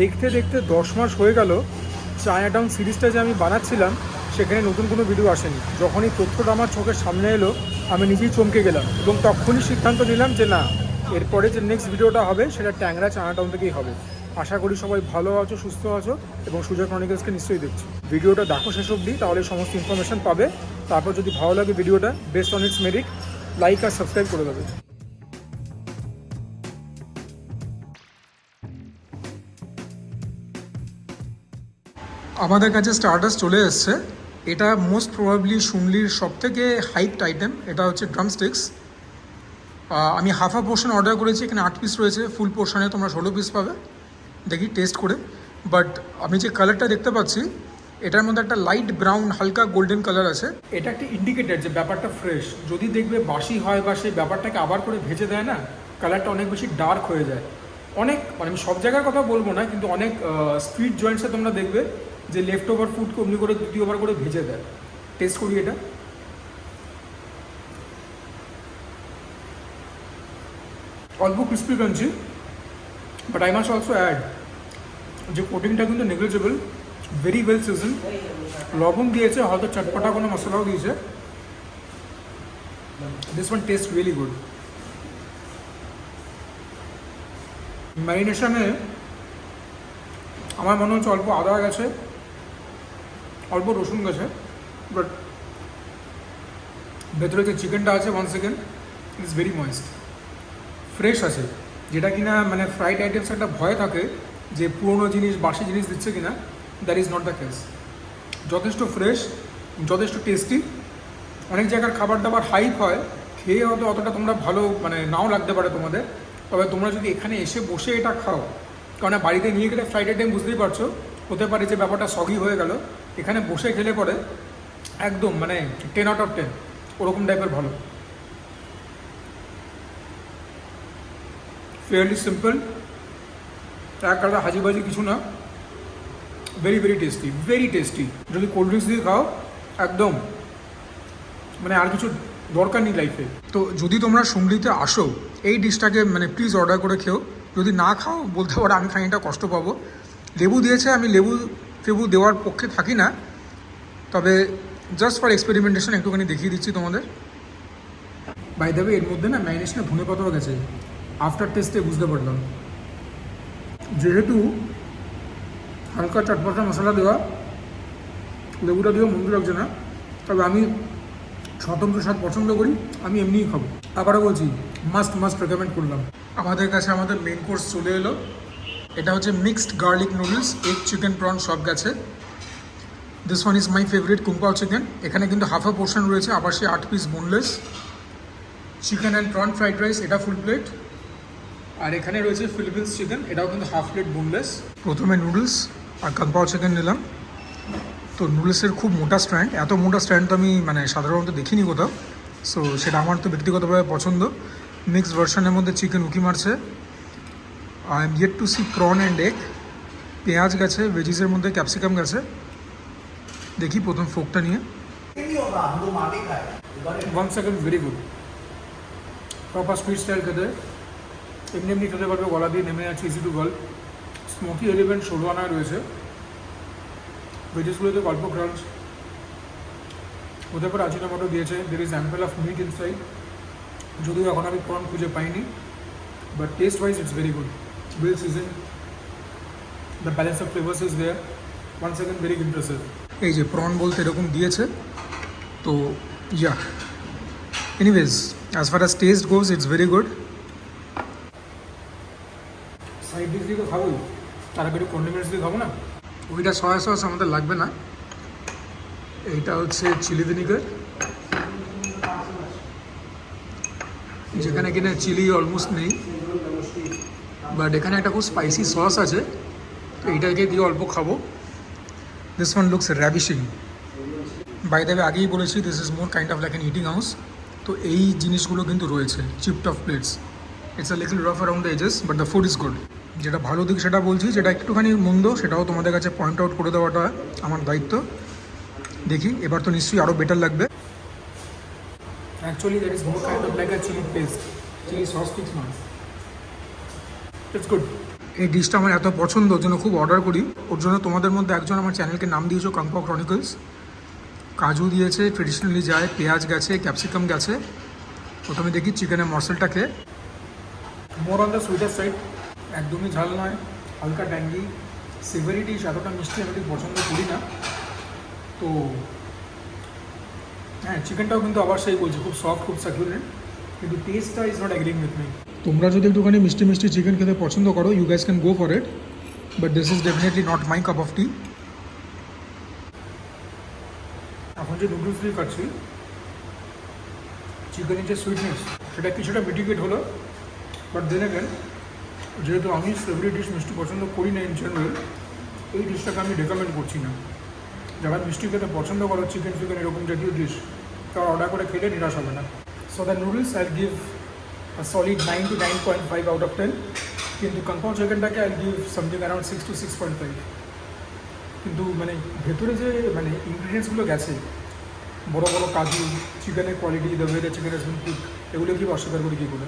দেখতে দেখতে 10 মাস হয়ে গেল চায়নাটাউন সিরিজটা যে আমি বানাচ্ছিলাম সেখানে নতুন কোনো ভিডিও আসেনি। যখনই তথ্যটা আমার চোখের সামনে এলো আমি নিজেই চমকে গেলাম এবং তখনই সিদ্ধান্ত নিলাম যে না, এরপরে যে নেক্সট ভিডিওটা হবে সেটা ট্যাংরা চায়নাটাউন থেকেই হবে। আশা করি সবাই ভালো আছো, সুস্থ আছো এবং সুজয় ক্রনিকলসকে নিশ্চয়ই দেখছো। ভিডিওটা দেখো শেষ অবধি, তাহলে সমস্ত ইনফরমেশন পাবে। তারপর যদি ভালো লাগে ভিডিওটা, best on its merit, like আর সাবস্ক্রাইব করে দেবে। আমাদের কাছে স্টার্টার্স চলে এসছে। এটা মোস্ট প্রবাবলি শুনলির সবথেকে হাইপড আইটেম। এটা হচ্ছে ড্রামস্টিক্স। আমি হাফ পোর্শন অর্ডার করেছি, এখানে 8 পিস রয়েছে, ফুল পোর্শনে তোমরা 16 পিস পাবে। দেখি টেস্ট করে। বাট আমি যে কালারটা দেখতে পাচ্ছি এটার মধ্যে একটা লাইট ব্রাউন হালকা গোল্ডেন কালার আছে। এটা একটা ইন্ডিকেটার যে ব্যাপারটা ফ্রেশ। যদি দেখবে বাসি হয় বা সেই ব্যাপারটাকে আবার করে ভেজে দেয় না, কালারটা অনেক বেশি ডার্ক হয়ে যায়। অনেক মানে আমি সব জায়গার কথা বলবো না, কিন্তু অনেক স্ট্রিট জয়েন্টসে তোমরা দেখবে যে লেফট ওভার ফুডকে অমনি করে দ্বিতীয়বার করে ভেজে দেয়। টেস্ট করি এটা। অল্প crispy crunchy, but I must also add যে কোটিংটা কিন্তু নেগলিজেবল, ভেরি ওয়েল সিজন। লবণ দিয়েছে, হয়তো চটপটা কোনো মশলাও দিয়েছে। This one taste really good. ম্যারিনেশনে আমার মনে হচ্ছে অল্প আদা গেছে, অল্প রসুন গেছে, বাট ভেতরে যে চিকেনটা আছে one second it's very moist, fresh আছে। যেটা কিনা মানে ফ্রাইড আইটেমস একটা ভয় থাকে যে পুরোনো জিনিস বাসি জিনিস দিচ্ছে কিনা, that is not the case. যথেষ্ট ফ্রেশ, যথেষ্ট টেস্টি। অনেক জায়গার খাবার দাবার হাইপ হয়, খেয়ে হয়তো অতটা তোমরা ভালো মানে নাও লাগতে পারে তোমাদের, তবে তোমরা যদি এখানে এসে বসে এটা খাও, কারণ বাড়িতে নিয়ে গেলে ফ্রাইড আইটেম বুঝতেই পারছো হতে পারে যে ব্যাপারটা সগি হয়ে গেল। এখানে বসে খেলে পরে একদম মানে 10 আউট অফ 10 ওরকম টাইপের ভালো। ফেয়ারলি সিম্পল, এক কাটা হাজিবাজি কিছু না, very very tasty, very tasty. যদি কোল্ড ড্রিঙ্কস দিয়ে খাও একদম মানে আর কিছু দরকার নেই লাইফে। তো যদি তোমরা সুমলিতে আসো এই ডিশটাকে মানে প্লিজ অর্ডার করে খেও। যদি না খাও বলতে পারো আমি খানিকটা কষ্ট পাবো। লেবু দিয়েছে, আমি লেবু ফেবু দেওয়ার পক্ষে থাকি না, তবে জাস্ট ফর এক্সপেরিমেন্টেশন একটুখানি দেখিয়ে দিচ্ছি তোমাদের। বাই দ্য ওয়ে এর মধ্যে না ম্যারিনেশনে ধনে পাতাও গেছে, আফটার টেস্টে বুঝতে পারলাম। যেহেতু হালকা চটপটা মশলা দেওয়া, লেবুটা দিয়েও মন্দ লাগছে না, তবে আমি স্বতন্ত্র স্বাদ পছন্দ করি, আমি এমনিই খাবো। আবারও বলছি মাস্ট মাস্ট রেকমেন্ড করলাম। আমাদের কাছে আমাদের মেন কোর্স চলে এলো। এটা হচ্ছে mixed garlic noodles, egg chicken prawn সব গেছে। This one is my favourite kung pao chicken. এখানে কিন্তু হাফ পোর্শন রয়েছে, আবার সে 8 piece boneless. Chicken and prawn fried rice, এটা ফুল প্লেট। আর এখানে রয়েছে ফিলিপিন্স চিকেন, এটাও কিন্তু হাফ প্লেট বোনলেস। প্রথমে নুডলস আর কাম্পাও চিকেন নিলাম। তো নুডলসের খুব মোটা স্ট্র্যান্ড, এত মোটা স্ট্র্যান্ড তো আমি মানে সাধারণত দেখিনি কোথাও। সো সেটা আমার তো ব্যক্তিগতভাবে পছন্দ। মিক্সড ভার্সনের মধ্যে চিকেন উকি মারছে। I am yet to see prawn and egg. পেঁয়াজ গেছে, ভেজিসের মধ্যে ক্যাপসিকাম গেছে। দেখি প্রথম ফোকটা নিয়ে। 1 second, very good. Proper street style খেতে, এমনি এমনি খেতে পারবে, গলা দিয়ে নেমে আছে, ইজি টু গল। স্মোকি এলিমেন্ট ষোলোয়ানায় রয়েছে। ভেজিসগুলোতে অল্প ক্রাঞ্চ, হতে পারে আজিনামোটো দিয়েছে। There is ample of meat inside, যদিও এখন আমি প্রন খুঁজে পাইনি, but taste wise it's very good, well season. The balance of flavours is there. 1 second, very impressive. এই যে প্রন বলতে এরকম দিয়েছে, তো ইয়া anyways as far as test goes it's very good. Side dish দিয়ে তো খাবোই, তার আগে একটু কন্ডিমেন্টস দিয়ে খাবো না। ওইটা সয়া সস আমাদের লাগবে না। এইটা হচ্ছে চিলি ভিনিগার, যেখানে কিনা চিলি অলমোস্ট নেই, বাট এখানে একটা খুব স্পাইসি সস আছে, তো এইটাকে দিয়ে অল্প খাবো। This one looks ravishing. By the way আগেই বলেছি this is more kind of like an eating house. তো এই জিনিসগুলো কিন্তু রয়েছে, chipped of plates. It's a little rough around the edges, but the food is good. যেটা ভালো দিক সেটা বলছি, যেটা একটুখানি মন্দ সেটাও তোমাদের কাছে পয়েন্ট আউট করে দেওয়াটা আমার দায়িত্ব। দেখি এবার তো নিশ্চয়ই আরও বেটার লাগবে। Actually that is more kind of like a chili paste, chili sauce fix নয়। It's good. এই ডিশটা আমার এত পছন্দ, ওর জন্য খুব অর্ডার করি। ওর জন্য তোমাদের মধ্যে একজন আমার চ্যানেলকে নাম দিয়েছো কাংপাও ক্রনিকলস। কাজু দিয়েছে, ট্রেডিশনালি যায়, পেঁয়াজ গেছে, ক্যাপসিকাম গেছে। প্রথমে দেখি চিকেনের মশলাটা খেয়ে। More on the sweeter side, একদমই ঝাল নয়, হালকা ট্যাঙ্গি, সিভারি ডিশ। এতটা মিষ্টি আমি ঠিক পছন্দ করি না। তো হ্যাঁ, চিকেনটাও কিন্তু আবার সেই বলছি, খুব সফট, খুব সাকুলেন্ট, কিন্তু টেস্টটা is not agreeing with me. তোমরা যদি একটুখানি মিষ্টি মিষ্টি চিকেন খেতে পছন্দ করো, you guys can go for it, but this is definitely not my cup of tea. এখন যে নুডলস দিয়ে খাচ্ছি, চিকেনের যে সুইটনেস সেটা কিছুটা মিটিগেট হলো, বাট দেন অ্যাগেন যেহেতু আমি ফেভারিট ডিশ মিষ্টি পছন্দ করি না ইন জেনারেল, এই ডিশটাকে আমি রেকমেন্ড করছি না। যারা মিষ্টি খেতে পছন্দ করো, চিকেন ফিকেন এরকম জাতীয় ডিশ, তারা অর্ডার করে খেলে নিরাশ হবে না। So the noodles I give solid 9 to 9.5 out of 10, কিন্তু কাংপাও চিকেনটাকে I give something around 6 to 6.5। কিন্তু মানে ভেতরে যে মানে ইনগ্রিডিয়েন্টসগুলো গেছে, বড় বড় কাজু, চিকেনের quality, the way the chicken has been cooked, এগুলো কি অস্বীকার করে কী করে।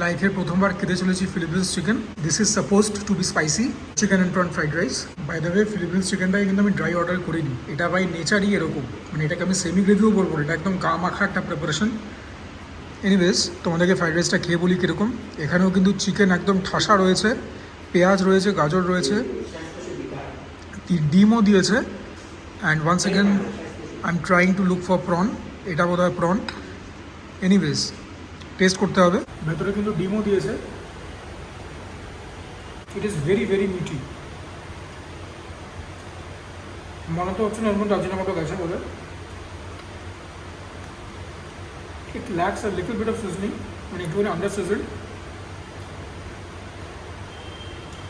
লাইফে প্রথমবার খেতে চলেছি Philippines chicken. This is supposed to be spicy chicken and prawn fried rice. By the way, Philippines চিকেনটাকে কিন্তু আমি ড্রাই অর্ডার করিনি, এটা বাই নেচারই এরকম, মানে এটাকে আমি সেমি গ্রেভিও বলবো, এটা একদম গা মাখা একটা প্রিপারেশন। এনিওয়েজ, তোমাদেরকে ফ্রাইড রাইসটা খেয়ে বলি কীরকম। এখানেও কিন্তু চিকেন একদম ঠাসা রয়েছে, পেঁয়াজ রয়েছে, গাজর রয়েছে, ডিমও দিয়েছে। And once again I am trying to look for prawn, এটা বোধ হয় প্রন। এনিওয়েজ, টেস্ট করতে হবে। ভেতরে কিন্তু ডিমও দিয়েছে। ইট ইজ ভেরি ভেরি মিটি। মনে তো হচ্ছে না এর মধ্যে দার্জিলিং মতো গেছে বলে। It lacks a little bit of seasoning, মানে একটুখানি আন্ডার সিজনড।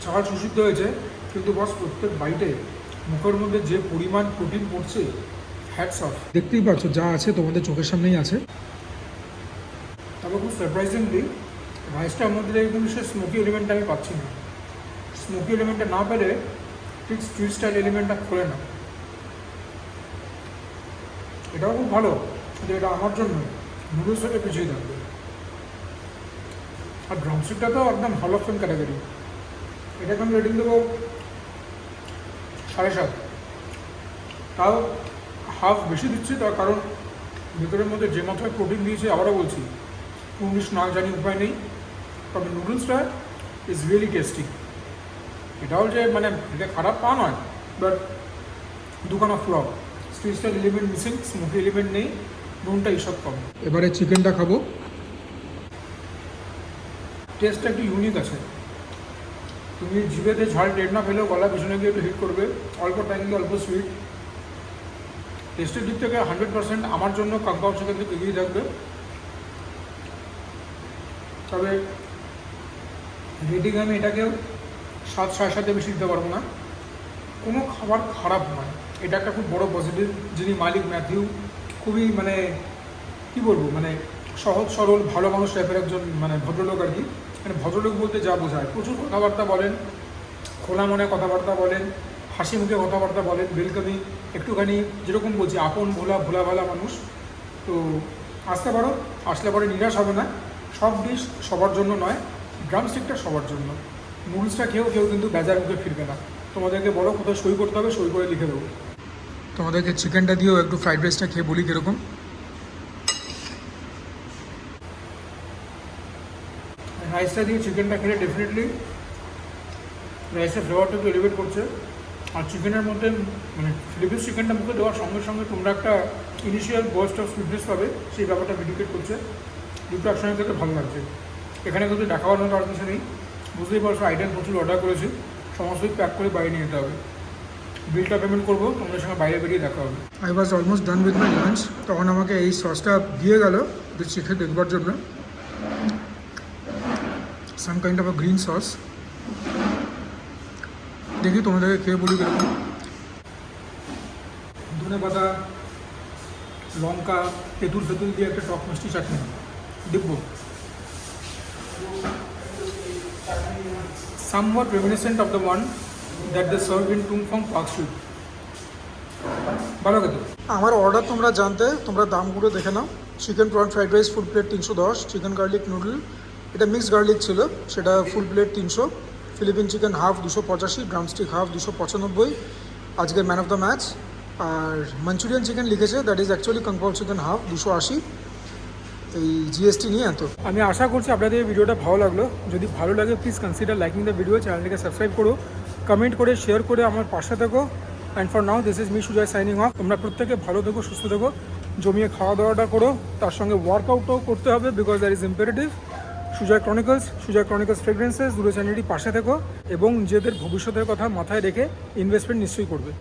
চাল সুসিদ্ধ হয়েছে, কিন্তু বস প্রত্যেক বাইটে মুখের মধ্যে যে পরিমাণ প্রোটিন পড়ছে, হ্যাটস অফ। দেখতেই পাচ্ছ যা আছে তোমাদের চোখের সামনেই আছে। তবে খুব সারপ্রাইজিংলি রাইসটার মধ্যে একদম সে স্মোকি এলিমেন্টটা আমি পাচ্ছি না। স্মোকি এলিমেন্টটা না পেলে ঠিক স্ট্রিট স্টাইল এলিমেন্টটা খোলে না। এটাও খুব ভালো, কিন্তু এটা আমার জন্য নুডলস থেকে পিছিয়ে থাকবে। আর ড্রামস্টিকটা তো একদম হল অফ ফেম ক্যাটাগরি। এটাকে আমি রেটিং দেবো 7.5। তাও হাফ বেশি দিচ্ছি, তার কারণ ভেতরের মধ্যে যে মাত্রায় প্রোটিন দিয়েছে, আবারও বলছি, ইংলিশ না জানি উপায় নেই, তবে নুডলসটা ইজ রিয়েলি টেস্টি। এটাও যে মানে এটা খারাপ তা নয়, বাট দুখানা flop, street style element missing, smoky element নেই, নুনটা এইসব কম। এবারে চিকেনটা খাবো। টেস্টটা একটু ইউনিক আছে। তুমি জিভেতে ঝাল টের না পেলেও গলা পিছনে গিয়ে একটু হিট করবে, অল্প ট্যাঙ্গি, অল্প সুইট। টেস্টের দিক থেকে 100% আমার জন্য কাংপাও চিকেন থেকে এগিয়ে থাকবে। তবে রেটিং আমি এটাকেও 7, 7.5 বেশি দিতে পারবো না। কোনো খাবার খারাপ নয়, এটা একটা খুব বড় পজিটিভ। যিনি মালিক ম্যাথিউ, খুবই মানে কী বলবো, মানে সহজ সরল ভালো মানুষ টাইপের একজন মানে ভদ্রলোক আর কি। মানে ভদ্রলোক বলতে যা বোঝায়, প্রচুর কথাবার্তা বলেন, খোলা মনে কথাবার্তা বলেন, হাসি মুখে কথাবার্তা বলেন, ওয়েলকামিং, একটুখানি যেরকম বলছি আপন ভোলা ভোলা ভালা মানুষ। তো আসতে পারো, আসলে পরে নিরাশ হবে না। সব ডিশ সবার জন্য নয়, ড্রামস্টিকটা সবার জন্য। নুডলসটা কেউ কিন্তু বেজার মুখে ফিরবে না। তোমাদেরকে বড় কোথাও সই করতে হবে, সই করে লিখে দেবো। তোমাদেরকে চিকেনটা দিয়েও একটু ফ্রাইড রাইসটা খেয়ে বলি কীরকম। রাইসটা দিয়ে চিকেনটা খেলে ডেফিনেটলি রাইসের ফ্লেভারটা একটু এলিভেট করছে। আর চিকেনের মধ্যে মানে ফিলিপিন্স চিকেনটা মুখে দেওয়ার সঙ্গে সঙ্গে তোমরা একটা ইনিশিয়াল বার্স্ট অফ সুইটনেস পাবে, সেই ব্যাপারটা মিটিগেট করছে। দুটো একসঙ্গে থেকে ভালো লাগছে। এখানে কিন্তু দেখাবার মতো আর কিছু নেই, বুঝতেই পারছো। আইটেম প্রচুর অর্ডার করেছি, সমস্তই প্যাক করে বাইরে নিয়ে যেতে হবে। বিলটা পেমেন্ট করবো, তোমাদের সঙ্গে বাইরে বেরিয়ে দেখা হবে। I was almost done with my lunch, তখন আমাকে এই সসটা দিয়ে গেল যে চেখে দেখবার জন্য। Some kind of a green sauce. দেখি তোমাদেরকে খেয়ে বলি কীরকম। ধনে পাতা, লঙ্কা, তেঁতুল দিয়ে একটা টক মিষ্টি চাটনি দেখবো। somewhat reminiscent of the one that they serve in Tungfang Park Street. ভালো খেতে। আমার অর্ডার তোমরা জানতে, তোমরা দামগুলো দেখে নাও। Chicken prawn fried rice full plate 310, chicken garlic noodle, এটা মিক্সড গার্লিক ছিল, সেটা full plate 300, Philippine chicken half 285, drumstick half 295, আজকের ম্যান অফ দ্য ম্যাচ। আর মাঞ্চুরিয়ান চিকেন লিখেছে, দ্যাট ইজ অ্যাকচুয়ালি কংকল চিকেন হাফ 280, এই জিএসটি নিয়ে এত। আমি আশা করছি আপনাদের এই ভিডিওটা ভালো লাগলো। যদি ভালো লাগে please consider liking the video, চ্যানেলটিকে সাবস্ক্রাইব করো, কমেন্ট করে শেয়ার করে আমার পাশে থেকো। And for now this is me Sujoy signing off. তোমরা প্রত্যেকে ভালো থেকো, সুস্থ থেকো, জমিয়ে খাওয়া দাওয়াটা করো, তার সঙ্গে ওয়ার্কআউটও করতে হবে because that is imperative. Sujoy chronicles fragrances দুটো চ্যানেলটি পাশে থেকো এবং নিজেদের ভবিষ্যতের কথা মাথায় রেখে ইনভেস্টমেন্ট নিশ্চয়ই করবে।